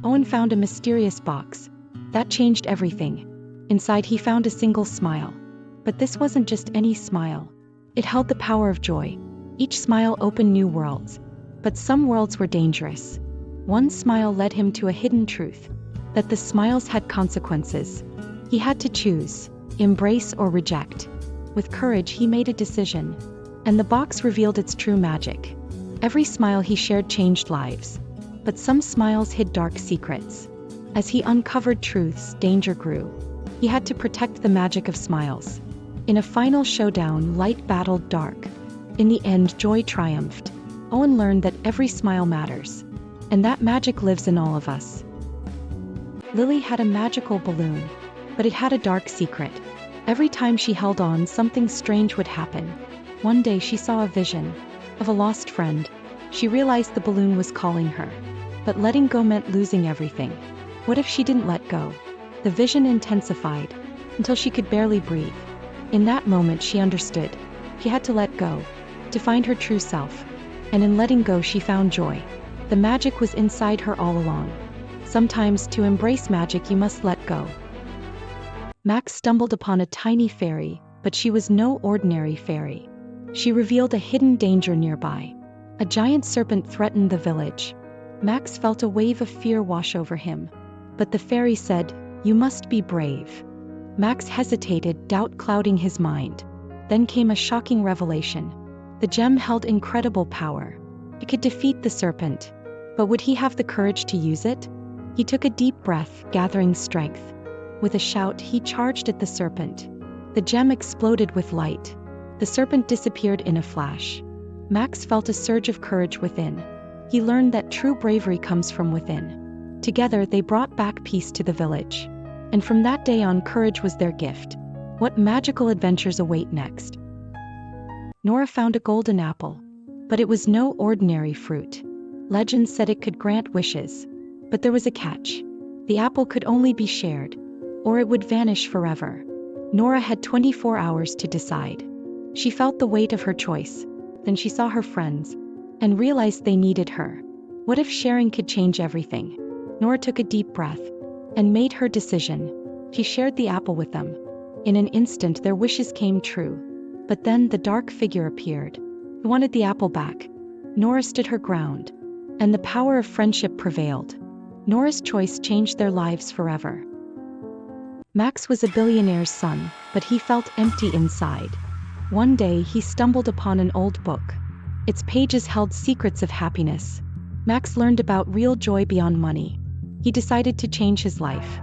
Owen found a mysterious box. That changed everything. Inside he found a single smile. But this wasn't just any smile. It held the power of joy. Each smile opened new worlds. But some worlds were dangerous. One smile led him to a hidden truth. That the smiles had consequences. He had to choose, embrace or reject. With courage he made a decision. And the box revealed its true magic. Every smile he shared changed lives. But some smiles hid dark secrets. As he uncovered truths, danger grew. He had to protect the magic of smiles. In a final showdown, light battled dark. In the end, joy triumphed. Owen learned that every smile matters. And that magic lives in all of us. Lily had a magical balloon. But it had a dark secret. Every time she held on, something strange would happen. One day she saw a vision of a lost friend. She realized the balloon was calling her. But letting go meant losing everything. What if she didn't let go? The vision intensified until she could barely breathe. In that moment she understood. She had to let go to find her true self. And in letting go she found joy. The magic was inside her all along. Sometimes to embrace magic you must let go. Max stumbled upon a tiny fairy, but she was no ordinary fairy. She revealed a hidden danger nearby. A giant serpent threatened the village. Max felt a wave of fear wash over him. But the fairy said, "You must be brave." Max hesitated, doubt clouding his mind. Then came a shocking revelation. The gem held incredible power. It could defeat the serpent. But would he have the courage to use it? He took a deep breath, gathering strength. With a shout, he charged at the serpent. The gem exploded with light. The serpent disappeared in a flash. Max felt a surge of courage within. He learned that true bravery comes from within. Together they brought back peace to the village. And from that day on, courage was their gift. What magical adventures await next? Nora found a golden apple. But it was no ordinary fruit. Legend said it could grant wishes. But there was a catch. The apple could only be shared, or it would vanish forever. Nora had 24 hours to decide. She felt the weight of her choice. Then she saw her friends and realized they needed her. What if sharing could change everything? Nora took a deep breath and made her decision. She shared the apple with them. In an instant their wishes came true. But then the dark figure appeared. He wanted the apple back. Nora stood her ground. And the power of friendship prevailed. Nora's choice changed their lives forever. Max was a billionaire's son, but he felt empty inside. One day he stumbled upon an old book. Its pages held secrets of happiness. Max learned about real joy beyond money. He decided to change his life.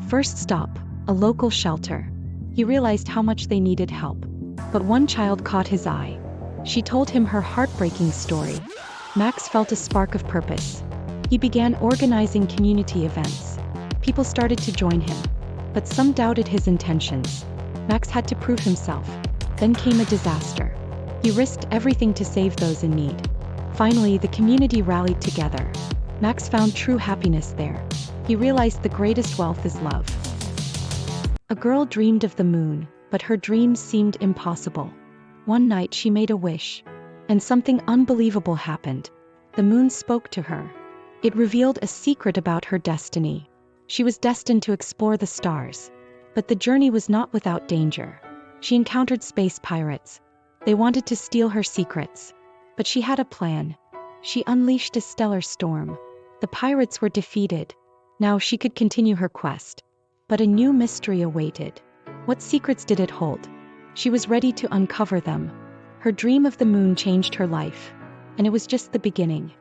First stop, a local shelter. He realized how much they needed help. But one child caught his eye. She told him her heartbreaking story. Max felt a spark of purpose. He began organizing community events. People started to join him. But some doubted his intentions. Max had to prove himself. Then came a disaster. He risked everything to save those in need. Finally, the community rallied together. Max found true happiness there. He realized the greatest wealth is love. A girl dreamed of the moon, but her dreams seemed impossible. One night she made a wish. And something unbelievable happened. The moon spoke to her. It revealed a secret about her destiny. She was destined to explore the stars. But the journey was not without danger. She encountered space pirates. They wanted to steal her secrets. But she had a plan. She unleashed a stellar storm. The pirates were defeated. Now she could continue her quest. But a new mystery awaited. What secrets did it hold? She was ready to uncover them. Her dream of the moon changed her life. And it was just the beginning.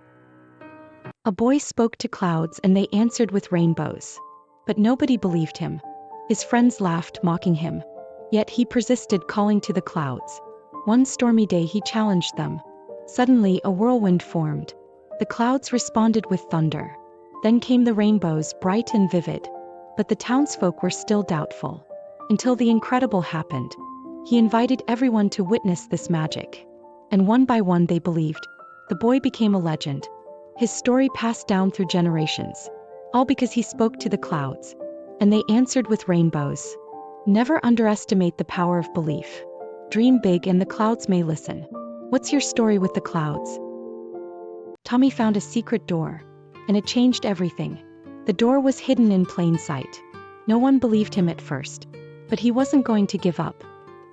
A boy spoke to clouds and they answered with rainbows. But nobody believed him. His friends laughed, mocking him. Yet he persisted, calling to the clouds. One stormy day he challenged them. Suddenly a whirlwind formed. The clouds responded with thunder. Then came the rainbows, bright and vivid. But the townsfolk were still doubtful. Until the incredible happened. He invited everyone to witness this magic. And one by one they believed. The boy became a legend. His story passed down through generations. All because he spoke to the clouds. And they answered with rainbows. Never underestimate the power of belief. Dream big and the clouds may listen. What's your story with the clouds? Tommy found a secret door. And it changed everything. The door was hidden in plain sight. No one believed him at first. But he wasn't going to give up.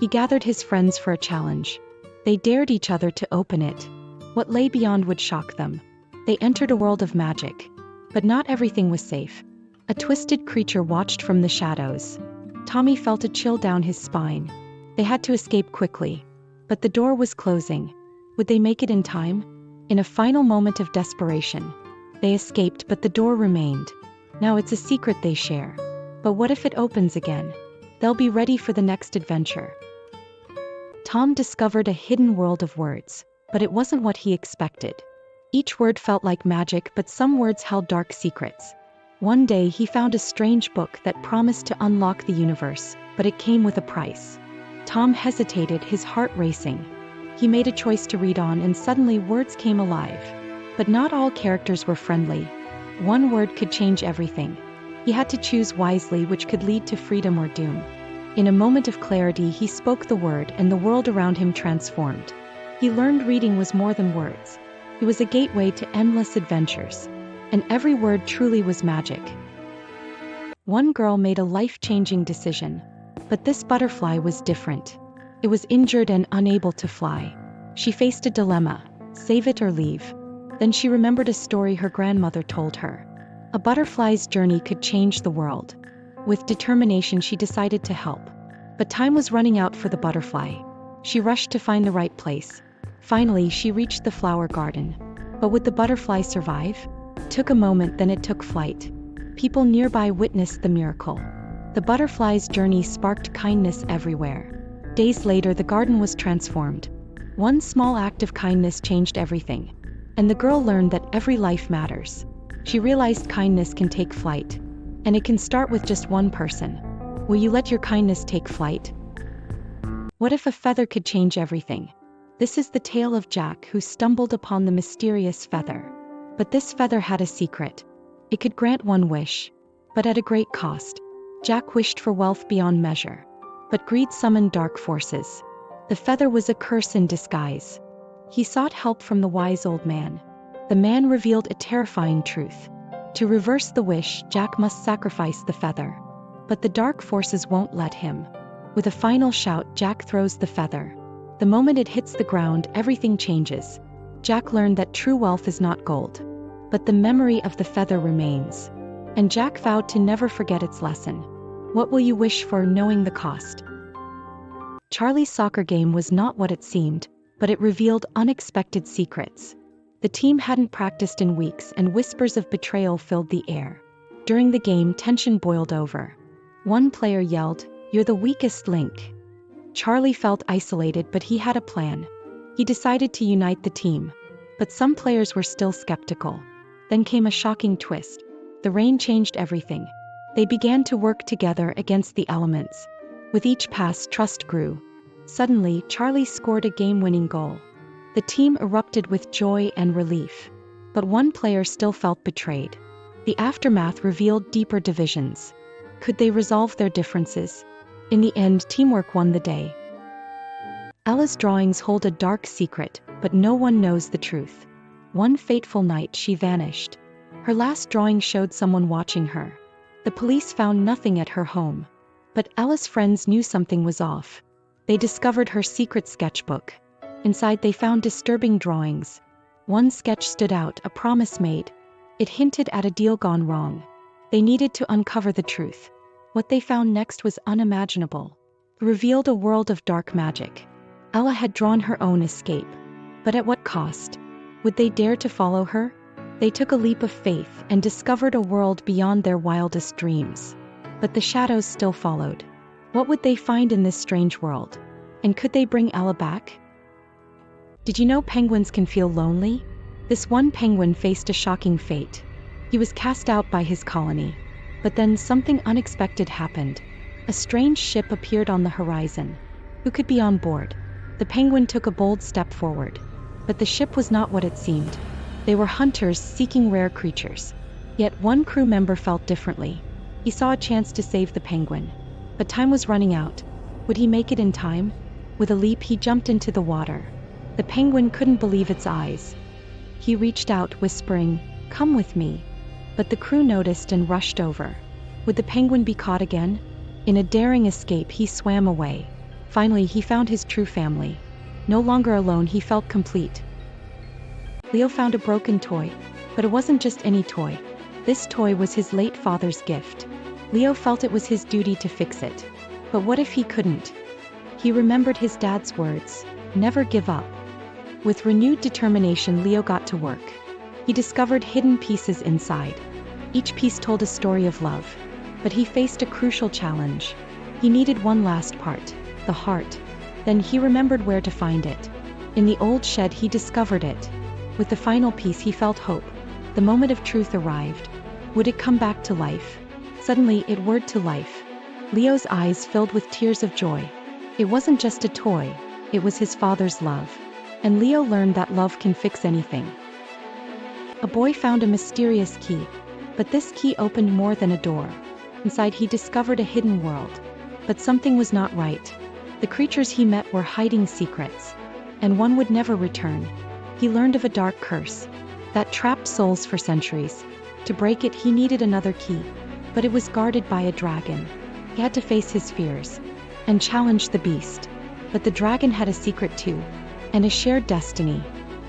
He gathered his friends for a challenge. They dared each other to open it. What lay beyond would shock them. They entered a world of magic. But not everything was safe. A twisted creature watched from the shadows. Tommy felt a chill down his spine. They had to escape quickly. But the door was closing. Would they make it in time? In a final moment of desperation, they escaped, but the door remained. Now it's a secret they share. But what if it opens again? They'll be ready for the next adventure. Tom discovered a hidden world of words, but it wasn't what he expected. Each word felt like magic, but some words held dark secrets. One day he found a strange book that promised to unlock the universe, but it came with a price. Tom hesitated, his heart racing. He made a choice to read on, and suddenly words came alive. But not all characters were friendly. One word could change everything. He had to choose wisely, which could lead to freedom or doom. In a moment of clarity, he spoke the word, and the world around him transformed. He learned reading was more than words. It was a gateway to endless adventures. And every word truly was magic. One girl made a life-changing decision. But this butterfly was different. It was injured and unable to fly. She faced a dilemma: save it or leave. Then she remembered a story her grandmother told her. A butterfly's journey could change the world. With determination, she decided to help. But time was running out for the butterfly. She rushed to find the right place. Finally, she reached the flower garden. But would the butterfly survive? It took a moment, then it took flight. People nearby witnessed the miracle. The butterfly's journey sparked kindness everywhere. Days later, the garden was transformed. One small act of kindness changed everything. And the girl learned that every life matters. She realized kindness can take flight. And it can start with just one person. Will you let your kindness take flight? What if a feather could change everything? This is the tale of Jack, who stumbled upon the mysterious feather. But this feather had a secret. It could grant one wish, but at a great cost. Jack wished for wealth beyond measure. But greed summoned dark forces. The feather was a curse in disguise. He sought help from the wise old man. The man revealed a terrifying truth. To reverse the wish, Jack must sacrifice the feather. But the dark forces won't let him. With a final shout, Jack throws the feather. The moment it hits the ground, everything changes. Jack learned that true wealth is not gold. But the memory of the feather remains. And Jack vowed to never forget its lesson. What will you wish for, knowing the cost? Charlie's soccer game was not what it seemed, but it revealed unexpected secrets. The team hadn't practiced in weeks, and whispers of betrayal filled the air. During the game, tension boiled over. One player yelled, "You're the weakest link." Charlie felt isolated, but he had a plan. He decided to unite the team. But some players were still skeptical. Then came a shocking twist. The rain changed everything. They began to work together against the elements. With each pass, trust grew. Suddenly, Charlie scored a game-winning goal. The team erupted with joy and relief. But one player still felt betrayed. The aftermath revealed deeper divisions. Could they resolve their differences? In the end, teamwork won the day. Ella's drawings hold a dark secret, but no one knows the truth. One fateful night, she vanished. Her last drawing showed someone watching her. The police found nothing at her home. But Ella's friends knew something was off. They discovered her secret sketchbook. Inside, they found disturbing drawings. One sketch stood out, a promise made. It hinted at a deal gone wrong. They needed to uncover the truth. What they found next was unimaginable. It revealed a world of dark magic. Ella had drawn her own escape. But at what cost? Would they dare to follow her? They took a leap of faith and discovered a world beyond their wildest dreams. But the shadows still followed. What would they find in this strange world? And could they bring Ella back? Did you know penguins can feel lonely? This one penguin faced a shocking fate. He was cast out by his colony. But then something unexpected happened. A strange ship appeared on the horizon. Who could be on board? The penguin took a bold step forward. But the ship was not what it seemed. They were hunters seeking rare creatures. Yet one crew member felt differently. He saw a chance to save the penguin. But time was running out. Would he make it in time? With a leap, he jumped into the water. The penguin couldn't believe its eyes. He reached out, whispering, "Come with me." but the crew noticed and rushed over. Would the penguin be caught again? In a daring escape, he swam away. Finally, he found his true family. No longer alone, he felt complete. Leo found a broken toy, but it wasn't just any toy. This toy was his late father's gift. Leo felt it was his duty to fix it. But what if he couldn't? He remembered his dad's words, "Never give up." With renewed determination, Leo got to work. He discovered hidden pieces inside. Each piece told a story of love. But he faced a crucial challenge. He needed one last part, the heart. Then he remembered where to find it. In the old shed, he discovered it. With the final piece, he felt hope. The moment of truth arrived. Would it come back to life? Suddenly, it whirred to life. Leo's eyes filled with tears of joy. It wasn't just a toy, it was his father's love. And Leo learned that love can fix anything. A boy found a mysterious key, but this key opened more than a door. Inside, he discovered a hidden world. But something was not right. The creatures he met were hiding secrets, and one would never return. He learned of a dark curse that trapped souls for centuries. To break it, he needed another key, but it was guarded by a dragon. He had to face his fears and challenge the beast. But the dragon had a secret too, and a shared destiny.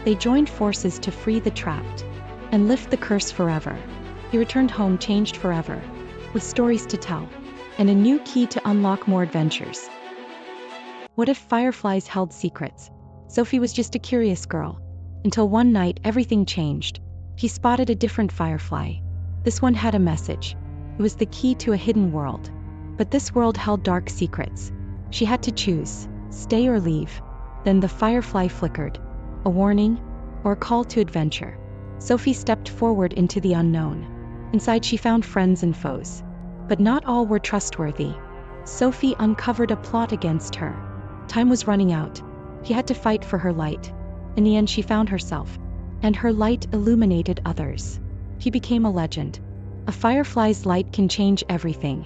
They joined forces to free the trapped and lift the curse forever. He returned home changed forever, with stories to tell, and a new key to unlock more adventures. What if fireflies held secrets? Sophie was just a curious girl. Until one night, everything changed. She spotted a different firefly. This one had a message. It was the key to a hidden world. But this world held dark secrets. She had to choose, stay or leave. Then the firefly flickered. A warning, or a call to adventure. Sophie stepped forward into the unknown. Inside, she found friends and foes. But not all were trustworthy. Sophie uncovered a plot against her. Time was running out. She had to fight for her light. In the end, she found herself, and her light illuminated others. She became a legend. A firefly's light can change everything.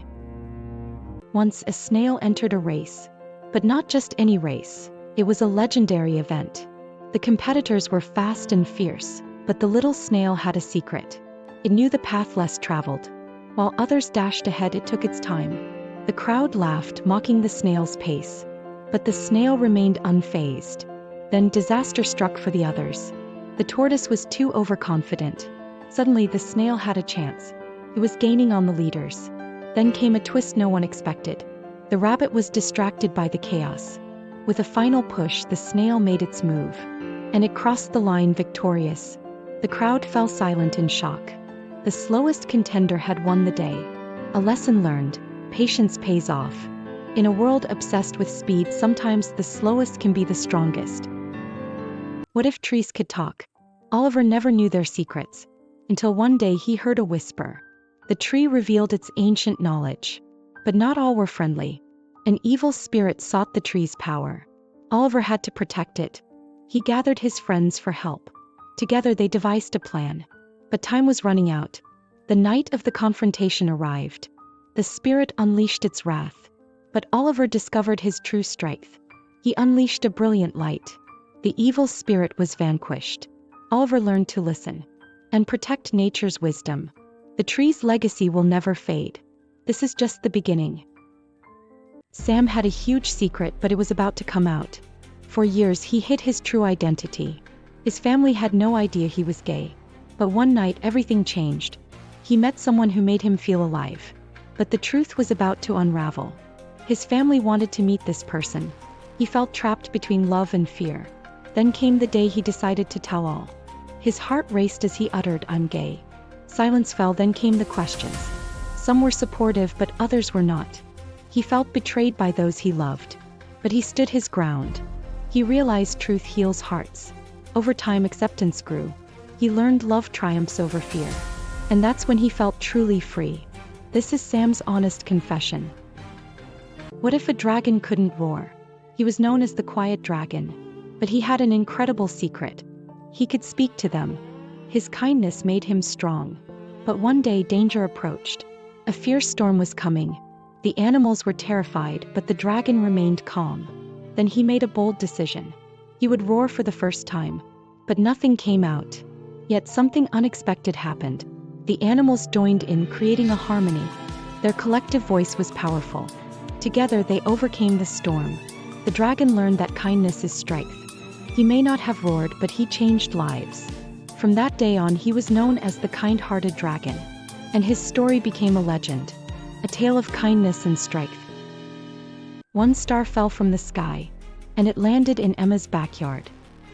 Once a snail entered a race. But not just any race. It was a legendary event. The competitors were fast and fierce, but the little snail had a secret. It knew the path less traveled. While others dashed ahead, it took its time. The crowd laughed, mocking the snail's pace. But the snail remained unfazed. Then disaster struck for the others. The tortoise was too overconfident. Suddenly, the snail had a chance. It was gaining on the leaders. Then came a twist no one expected. The rabbit was distracted by the chaos. With a final push, the snail made its move. And it crossed the line victorious. The crowd fell silent in shock. The slowest contender had won the day. A lesson learned: patience pays off. In a world obsessed with speed, sometimes the slowest can be the strongest. What if trees could talk? Oliver never knew their secrets, until one day he heard a whisper. The tree revealed its ancient knowledge. But not all were friendly. An evil spirit sought the tree's power. Oliver had to protect it. He gathered his friends for help. Together they devised a plan. But time was running out. The night of the confrontation arrived. The spirit unleashed its wrath. But Oliver discovered his true strength. He unleashed a brilliant light. The evil spirit was vanquished. Oliver learned to listen and protect nature's wisdom. The tree's legacy will never fade. This is just the beginning. Sam had a huge secret, but it was about to come out. For years he hid his true identity. His family had no idea he was gay. But one night everything changed. He met someone who made him feel alive. But the truth was about to unravel. His family wanted to meet this person. He felt trapped between love and fear. Then came the day he decided to tell all. His heart raced as he uttered, "I'm gay." Silence fell, then came the questions. Some were supportive, but others were not. He felt betrayed by those he loved. But he stood his ground. He realized truth heals hearts. Over time, acceptance grew. He learned love triumphs over fear. And that's when he felt truly free. This is Sam's honest confession. What if a dragon couldn't roar? He was known as the quiet dragon. But he had an incredible secret. He could speak to them. His kindness made him strong. But one day danger approached. A fierce storm was coming. The animals were terrified, but the dragon remained calm. Then he made a bold decision. He would roar for the first time. But nothing came out. Yet something unexpected happened. The animals joined in, creating a harmony. Their collective voice was powerful. Together they overcame the storm. The dragon learned that kindness is strength. He may not have roared, but he changed lives. From that day on, he was known as the kind-hearted dragon. And his story became a legend. A tale of kindness and strength. One star fell from the sky, and it landed in Emma's backyard.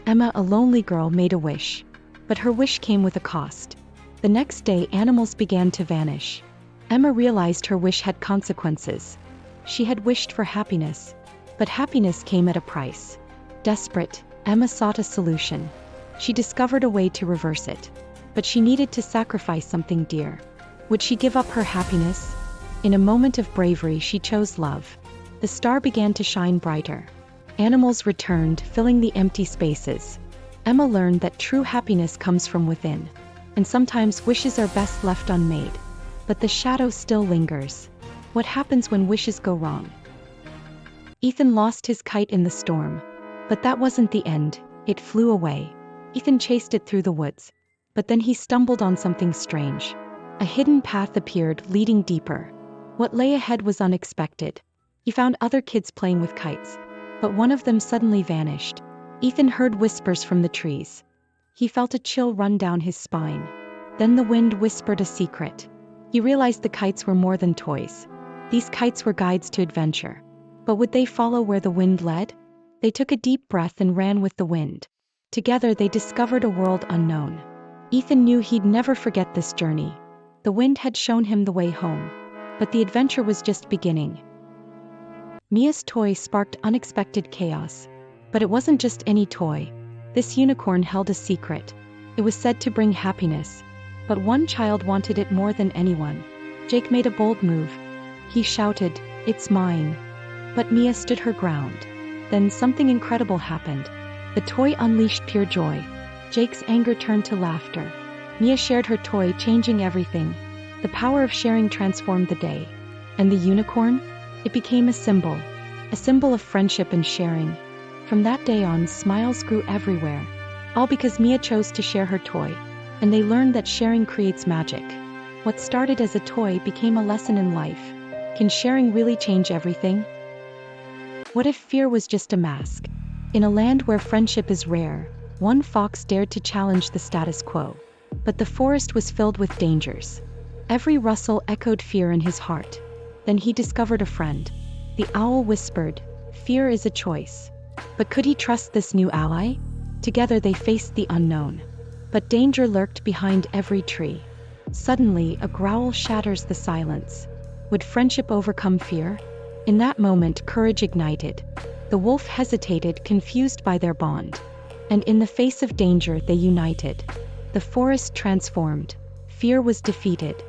Emma, a lonely girl, made a wish. But her wish came with a cost. The next day, animals began to vanish. Emma realized her wish had consequences. She had wished for happiness, but happiness came at a price. Desperate, Emma sought a solution. She discovered a way to reverse it. But she needed to sacrifice something dear. Would she give up her happiness? In a moment of bravery, she chose love. The star began to shine brighter. Animals returned, filling the empty spaces. Emma learned that true happiness comes from within. And sometimes wishes are best left unmade. But the shadow still lingers. What happens when wishes go wrong? Ethan lost his kite in the storm. But that wasn't the end, it flew away. Ethan chased it through the woods. But then he stumbled on something strange. A hidden path appeared, leading deeper. What lay ahead was unexpected. He found other kids playing with kites. But one of them suddenly vanished. Ethan heard whispers from the trees. He felt a chill run down his spine. Then the wind whispered a secret. He realized the kites were more than toys. These kites were guides to adventure. But would they follow where the wind led? They took a deep breath and ran with the wind. Together they discovered a world unknown. Ethan knew he'd never forget this journey. The wind had shown him the way home. But the adventure was just beginning. Mia's toy sparked unexpected chaos. But it wasn't just any toy. This unicorn held a secret. It was said to bring happiness. But one child wanted it more than anyone. Jake made a bold move. He shouted, "It's mine." But Mia stood her ground. Then something incredible happened. The toy unleashed pure joy. Jake's anger turned to laughter. Mia shared her toy, changing everything. The power of sharing transformed the day. And the unicorn? It became a symbol of friendship and sharing. From that day on, smiles grew everywhere. All because Mia chose to share her toy. And they learned that sharing creates magic. What started as a toy became a lesson in life. Can sharing really change everything? What if fear was just a mask? In a land where friendship is rare, one fox dared to challenge the status quo. But the forest was filled with dangers. Every rustle echoed fear in his heart. Then he discovered a friend. The owl whispered, "Fear is a choice." But could he trust this new ally? Together they faced the unknown. But danger lurked behind every tree. Suddenly, a growl shatters the silence. Would friendship overcome fear? In that moment, courage ignited. The wolf hesitated, confused by their bond. And in the face of danger, they united. The forest transformed. Fear was defeated.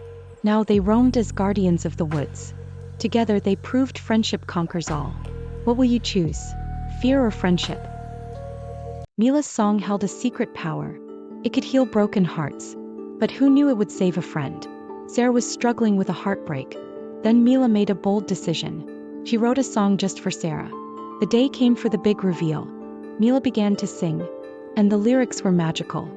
Now they roamed as guardians of the woods. Together they proved friendship conquers all. What will you choose? Fear or friendship? Mila's song held a secret power. It could heal broken hearts. But who knew it would save a friend? Sarah was struggling with a heartbreak. Then Mila made a bold decision. She wrote a song just for Sarah. The day came for the big reveal. Mila began to sing. And the lyrics were magical.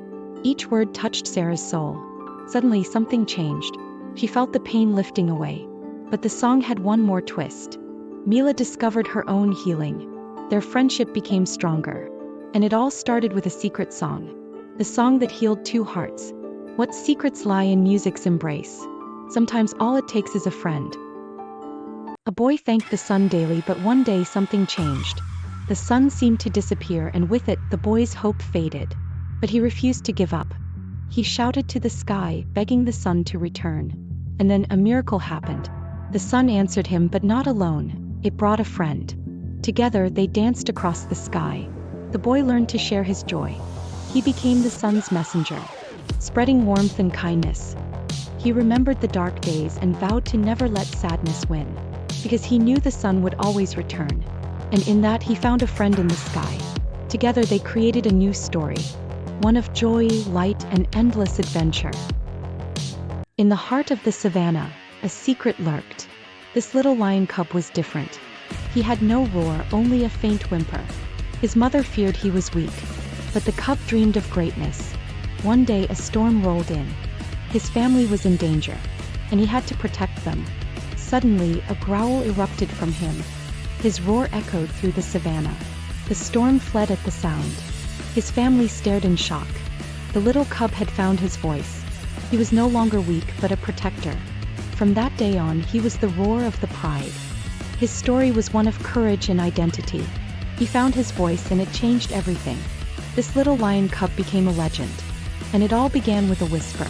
Each word touched Sarah's soul. Suddenly something changed. She felt the pain lifting away. But the song had one more twist. Mila discovered her own healing. Their friendship became stronger. And it all started with a secret song. The song that healed two hearts. What secrets lie in music's embrace? Sometimes all it takes is a friend. A boy thanked the sun daily, but one day something changed. The sun seemed to disappear, and with it, the boy's hope faded. But he refused to give up. He shouted to the sky, begging the sun to return. And then a miracle happened. The sun answered him, but not alone. It brought a friend. Together, they danced across the sky. The boy learned to share his joy. He became the sun's messenger, spreading warmth and kindness. He remembered the dark days and vowed to never let sadness win, because he knew the sun would always return. And in that, he found a friend in the sky. Together, they created a new story, one of joy, light, and endless adventure. In the heart of the savannah, a secret lurked. This little lion cub was different. He had no roar, only a faint whimper. His mother feared he was weak, but the cub dreamed of greatness. One day a storm rolled in. His family was in danger, and he had to protect them. Suddenly, a growl erupted from him. His roar echoed through the savannah. The storm fled at the sound. His family stared in shock. The little cub had found his voice. He was no longer weak but a protector. From that day on, he was the roar of the pride. His story was one of courage and identity. He found his voice and it changed everything. This little lion cub became a legend. And it all began with a whisper.